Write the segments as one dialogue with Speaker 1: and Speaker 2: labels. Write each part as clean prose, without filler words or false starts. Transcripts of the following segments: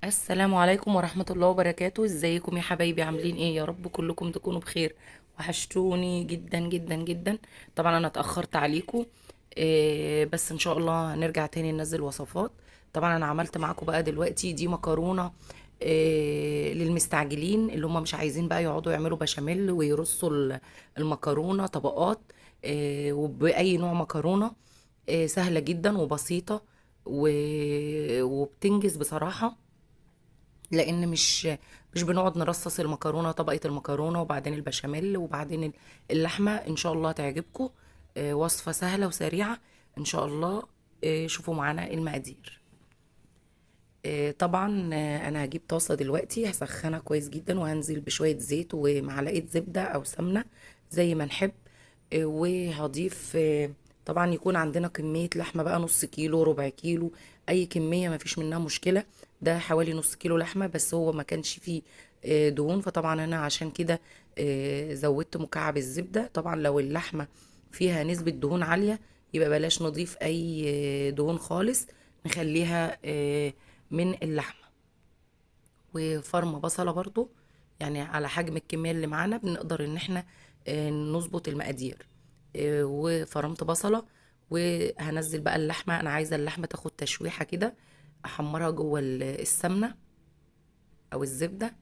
Speaker 1: السلام عليكم ورحمة الله وبركاته. ازيكم يا حبايبي؟ عاملين ايه؟ يا رب كلكم تكونوا بخير. وحشتوني جدا جدا جدا. طبعا انا اتأخرت عليكم. بس ان شاء الله هنرجع تاني ننزل وصفات. طبعا انا عملت معاكم بقى دلوقتي دي مكرونة للمستعجلين اللي هم مش عايزين بقى يقعدوا يعملوا بشاميل ويرصوا المكرونة طبقات. وبأي نوع مكرونة. سهلة جدا وبسيطة. وبتنجز بصراحة. لان مش بنقعد نرصص المكرونه، طبقه المكرونه وبعدين البشاميل وبعدين اللحمه. ان شاء الله تعجبكم. وصفه سهله وسريعه ان شاء الله. شوفوا معانا المقادير. طبعا انا هجيب طاسه دلوقتي هسخنها كويس جدا وهنزل بشويه زيت ومعلقه زبده او سمنه زي ما نحب. وهضيف طبعا يكون عندنا كميه لحمه بقى نص كيلو ربع كيلو. اي كميه ما فيش منها مشكله. ده حوالي نص كيلو لحمه بس هو ما كانش فيه دهون، فطبعا انا عشان كده زودت مكعب الزبده. طبعا لو اللحمه فيها نسبه دهون عاليه يبقى بلاش نضيف اي دهون خالص. نخليها من اللحمة. وفرمة بصلة برضو، يعني على حجم الكمية اللي معانا بنقدر ان احنا نظبط المقادير. وفرمت بصلة. وهنزل بقى اللحمة، انا عايزة اللحمة تاخد تشويحة كده. احمرها جوه السمنة او الزبدة.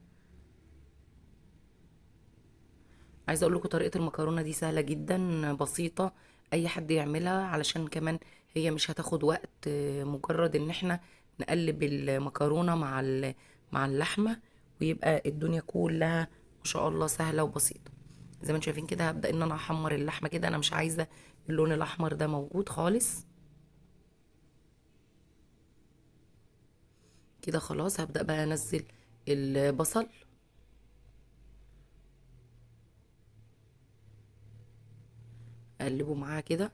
Speaker 1: عايزة اقول لكم طريقة المكرونة دي سهلة جدا بسيطة. اي حد يعملها علشان كمان هي مش هتاخد وقت. مجرد ان احنا نقلب المكرونة مع اللحمة ويبقى الدنيا كلها ما شاء الله سهلة وبسيطة. زي ما انتم شايفين كده هبدأ ان انا احمر اللحمة كده. انا مش عايزة اللون الاحمر ده موجود خالص. كده خلاص هبدأ بقى انزل البصل. اقلبه معاه كده.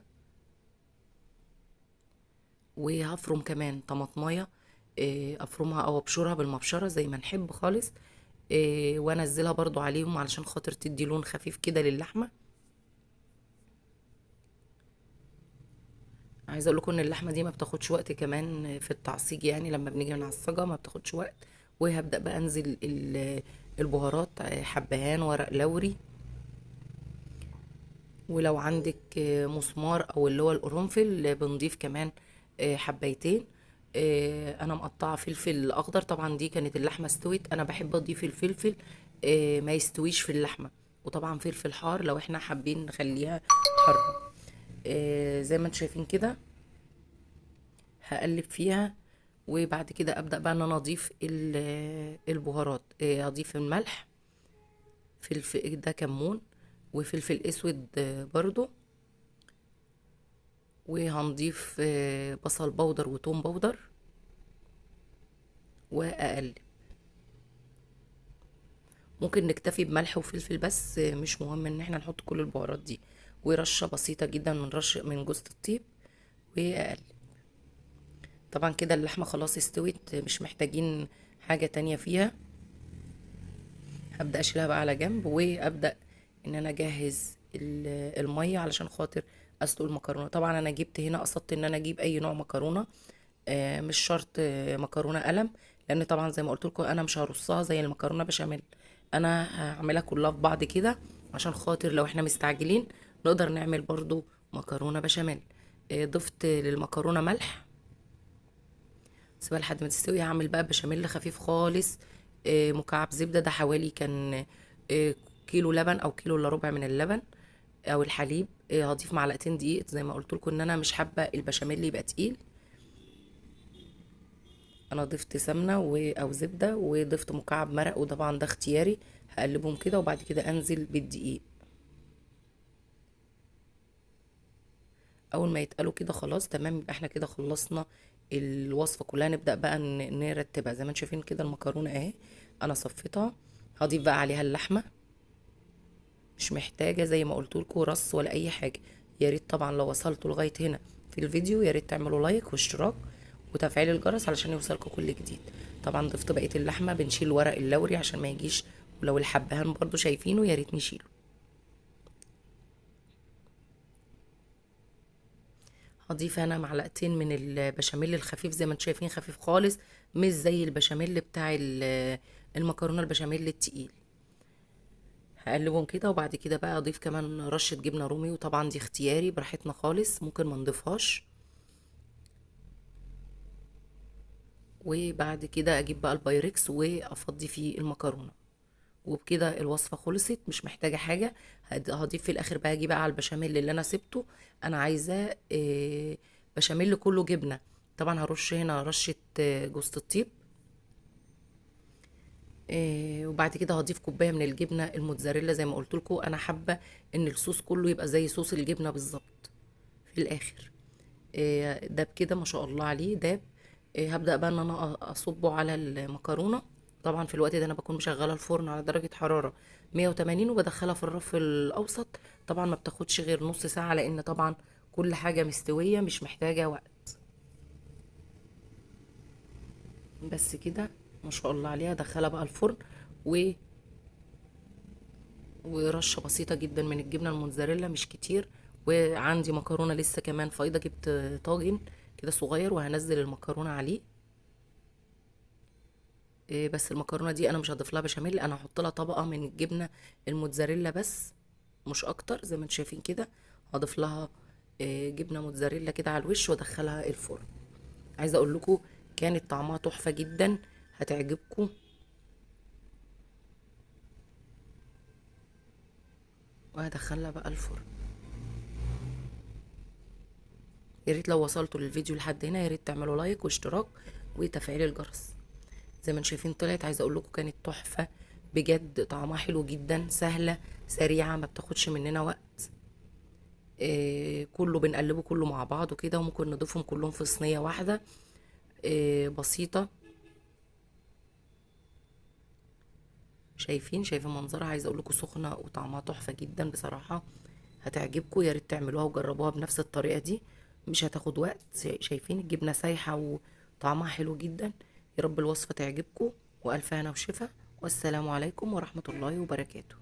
Speaker 1: وهفرم كمان طماطمايه. افرمها او ابشرها بالمبشره زي ما نحب خالص. وانزلها برضو عليهم علشان خاطر تدي لون خفيف كده للحمه. عايزه اقول لكم ان اللحمه دي ما بتاخدش وقت كمان في التعصيج، يعني لما بنيجي نعصجها ما بتاخدش وقت. وهبدا بقى انزل البهارات. حبهان، ورق لوري. ولو عندك مسمار او اللي هو القرنفل بنضيف كمان حبايتين. انا مقطعه فلفل اخضر. طبعا دي كانت اللحمه استوت، انا بحب اضيف الفلفل ما يستويش في اللحمه. وطبعا فلفل حار لو احنا حابين نخليها حاره. زي ما انتم شايفين كده هقلب فيها. وبعد كده ابدا بقى ان انا اضيف البهارات. اضيف الملح، فلفل ده كمون، وفلفل اسود برضو. وهنضيف بصل بودر وتوم بودر. واقلب. ممكن نكتفي بملح وفلفل بس، مش مهم ان احنا نحط كل البهارات دي. ورشة بسيطة جدا من جوزة الطيب. واقلب. طبعا كده اللحمة خلاص استوت، مش محتاجين حاجة تانية فيها. هبدأ اشيلها بقى على جنب وابدأ ان انا اجهز المية علشان خاطر اسلق المكرونة. طبعا انا جبت هنا قصدت ان انا اجيب اي نوع مكرونة. مش شرط مكرونه قلم. لان طبعا زي ما قلت لكم انا مش هرصها زي المكرونه بشاميل. انا هعملها كلها في بعض كده عشان خاطر لو احنا مستعجلين نقدر نعمل برضو مكرونه بشاميل. ضفت للمكرونه ملح. سيبها لحد ما تستوي. هعمل بقى بشاميل خفيف خالص. مكعب زبده ده حوالي كان آه، كيلو لبن او كيلو الا ربع من اللبن او الحليب. هضيف معلقتين دقيق زي ما قلت لكم ان انا مش حابه البشاميل يبقى تقيل. انا ضفت سمنه او زبده وضفت مكعب مرق وطبعا ده اختياري. هقلبهم كده وبعد كده انزل بالدقيق. اول ما يتقلوا كده خلاص تمام يبقى احنا كده خلصنا الوصفه كلها. نبدا بقى نرتبها زي ما انتم شايفين كده. المكرونه اهي انا صفيتها. هضيف بقى عليها اللحمه. مش محتاجه زي ما قلت لكم رص ولا اي حاجه. يا ريت طبعا لو وصلتوا لغايه هنا في الفيديو يا ريت تعملوا لايك واشتراك وتفعيل الجرس علشان يوصلكم كل جديد. طبعا ضفت بقيه اللحمه. بنشيل ورق اللوري عشان ما يجيش. ولو الحبهان برضو شايفينه يا ريت نشيله. هضيف انا معلقتين من البشاميل الخفيف، زي ما انتم شايفين خفيف خالص، مش زي البشاميل بتاع المكرونه البشاميل التقيل. هقلبهم كده، وبعد كده بقى اضيف كمان رشه جبنه رومي، وطبعا دي اختياري براحتنا خالص، ممكن ما نضيفهاش. وبعد كده اجيب بقى البايركس وافضي فيه المكرونه. وبكده الوصفه خلصت، مش محتاجه حاجه. هضيف في الاخر بقى، اجي بقى على البشاميل اللي انا سبته. انا عايزاه بشاميل كله جبنه. طبعا هرش هنا رشه جوز الطيب. وبعد كده هضيف كوبايه من الجبنه الموتزاريلا، زي ما قلت لكم انا حابه ان الصوص كله يبقى زي صوص الجبنه بالظبط في الاخر. داب كده ما شاء الله عليه داب. هبدأ بقى ان انا اصبه على المكرونة. طبعا في الوقت ده انا بكون مشغلة الفرن على درجة حرارة 180، وبدخلها في الرف الاوسط. طبعا ما بتاخدش غير نص ساعة، لان طبعا كل حاجة مستوية مش محتاجة وقت. بس كده ما شاء الله عليها. ادخلها بقى الفرن و... ورشة بسيطة جدا من الجبنة الموتزاريلا، مش كتير. وعندي مكرونة لسه كمان فايضة، جبت طاجن كده صغير وهنزل المكرونة عليه. بس المكرونه دي انا مش هضيف لها بشاميل، انا هحط لها طبقه من الجبنه الموتزاريلا بس، مش اكتر. زي ما انتم شايفين كده هضيف لها جبنه موتزاريلا كده على الوش وادخلها الفرن. عايزه اقول لكم كانت طعمها تحفه جدا، هتعجبكم. وهدخلها بقى الفرن. يا ريت لو وصلتوا للفيديو لحد هنا، يا ريت تعملوا لايك واشتراك وتفعيل الجرس. زي ما انتم شايفين طلعت، عايزه اقول لكم كانت تحفه بجد، طعمها حلو جدا، سهله سريعه، ما بتاخدش مننا وقت. كله بنقلبه كله مع بعضه كده، وممكن نضيفهم كلهم في صينية واحدة بسيطة. شايفين منظرها، عايزة اقول لكم سخنة وطعمها تحفة جدا بصراحة. هتعجبكم، يا ريت تعملوها وجربوها بنفس الطريقة دي، مش هتاخد وقت. شايفين الجبنة سايحة وطعمها حلو جدا. يا رب الوصفة تعجبكم، والف هنا وشفا. والسلام عليكم ورحمة الله وبركاته.